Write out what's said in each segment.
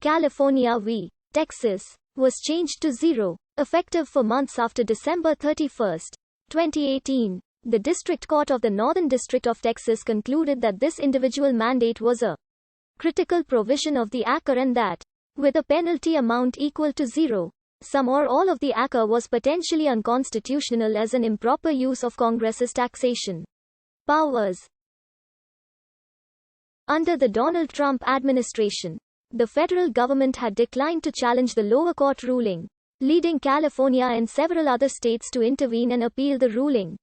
California v. Texas, was changed to 0, effective for months after December 31, 2018. The District Court of the Northern District of Texas concluded that this individual mandate was a critical provision of the ACA and that, with a penalty amount equal to 0, some or all of the ACA was potentially unconstitutional as an improper use of Congress's taxation powers. Under the Donald Trump administration, the federal government had declined to challenge the lower court ruling, leading California and several other states to intervene and appeal the ruling,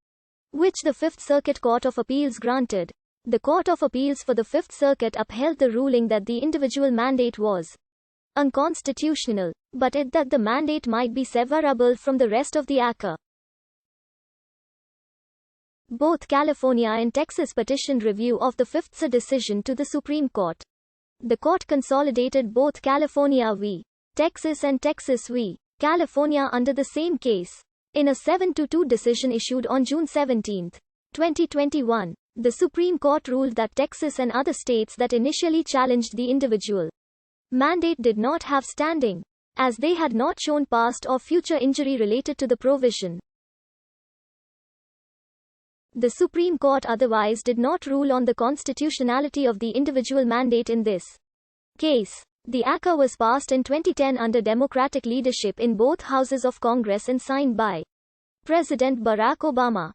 which the Fifth Circuit Court of Appeals granted. The Court of Appeals for the Fifth Circuit upheld the ruling that the individual mandate was unconstitutional, but it that the mandate might be severable from the rest of the ACA. Both California and Texas petitioned review of the Fifth's decision to the Supreme Court. The court consolidated both California v. Texas and Texas v. California under the same case. In a 7-2 decision issued on June 17, 2021, the Supreme Court ruled that Texas and other states that initially challenged the individual mandate did not have standing, as they had not shown past or future injury related to the provision. The Supreme Court otherwise did not rule on the constitutionality of the individual mandate in this case. The ACA was passed in 2010 under Democratic leadership in both houses of Congress and signed by President Barack Obama.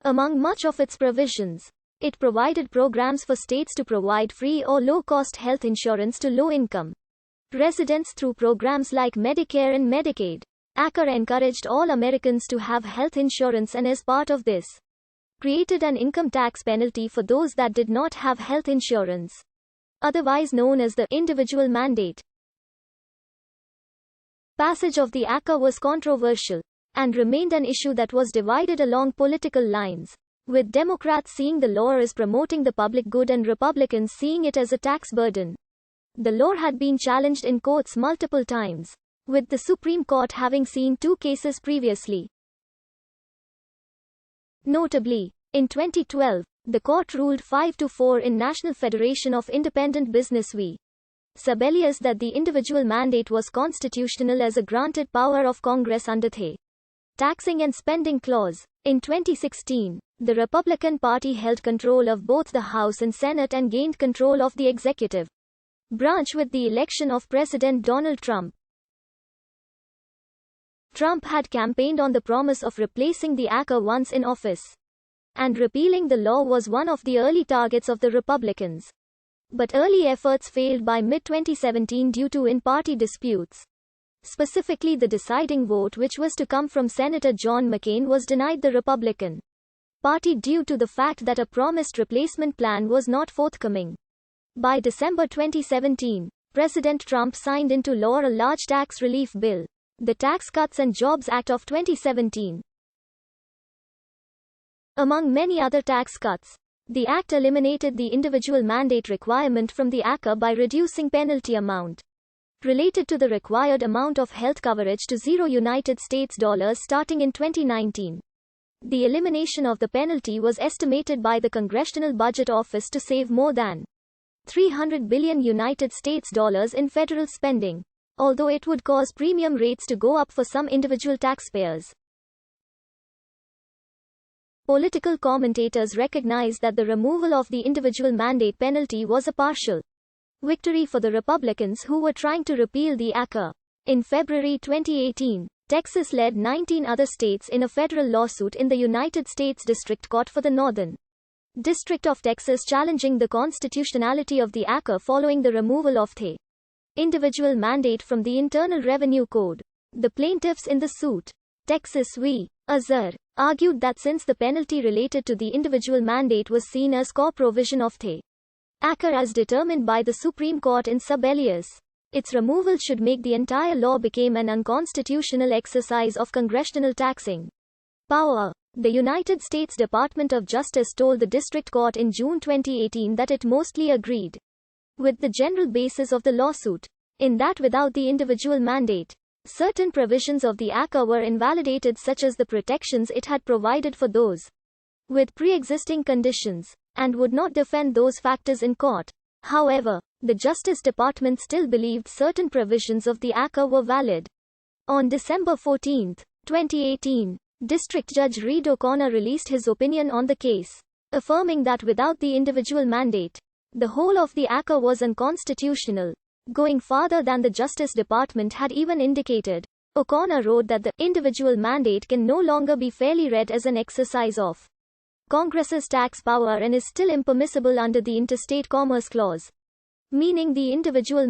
Among much of its provisions, it provided programs for states to provide free or low-cost health insurance to low-income residents through programs like Medicare and Medicaid. ACA encouraged all Americans to have health insurance and as part of this, created an income tax penalty for those that did not have health insurance, otherwise known as the individual mandate. Passage of the ACA was controversial, and remained an issue that was divided along political lines, with Democrats seeing the law as promoting the public good and Republicans seeing it as a tax burden. The law had been challenged in courts multiple times, with the Supreme Court having seen 2 cases previously. Notably, in 2012, the court ruled 5-4 in National Federation of Independent Business v. Sebelius that the individual mandate was constitutional as a granted power of Congress under the Taxing and Spending Clause. In 2016, the Republican Party held control of both the House and Senate and gained control of the executive branch with the election of President Donald Trump. Trump had campaigned on the promise of replacing the ACA once in office, and repealing the law was one of the early targets of the Republicans. But early efforts failed by mid-2017 due to in-party disputes. Specifically, the deciding vote, which was to come from Senator John McCain, was denied the Republican Party due to the fact that a promised replacement plan was not forthcoming. By December 2017, President Trump signed into law a large tax relief bill, the Tax Cuts and Jobs Act of 2017. Among many other tax cuts, the act eliminated the individual mandate requirement from the ACA by reducing penalty amount related to the required amount of health coverage to $0 starting in 2019. The elimination of the penalty was estimated by the Congressional Budget Office to save more than $300 billion in federal spending, although it would cause premium rates to go up for some individual taxpayers. Political commentators recognize that the removal of the individual mandate penalty was a partial victory for the Republicans who were trying to repeal the ACA. In February 2018, Texas led 19 other states in a federal lawsuit in the United States District Court for the Northern District of Texas challenging the constitutionality of the ACA following the removal of the individual mandate from the Internal Revenue Code. The plaintiffs in the suit, Texas v. Azar, argued that since the penalty related to the individual mandate was seen as core provision of the ACA as determined by the Supreme Court in Sebelius, its removal should make the entire law become an unconstitutional exercise of congressional taxing power. The United States Department of Justice told the District Court in June 2018 that it mostly agreed with the general basis of the lawsuit, in that without the individual mandate, certain provisions of the ACA were invalidated, such as the protections it had provided for those with pre-existing conditions, and would not defend those factors in court. However, the Justice Department still believed certain provisions of the ACCA were valid. On December 14, 2018, District Judge Reed O'Connor released his opinion on the case, affirming that without the individual mandate, the whole of the ACCA was unconstitutional, going farther than the Justice Department had even indicated. O'Connor wrote that the individual mandate can no longer be fairly read as an exercise of Congress's tax power and is still impermissible under the Interstate Commerce Clause, meaning the individual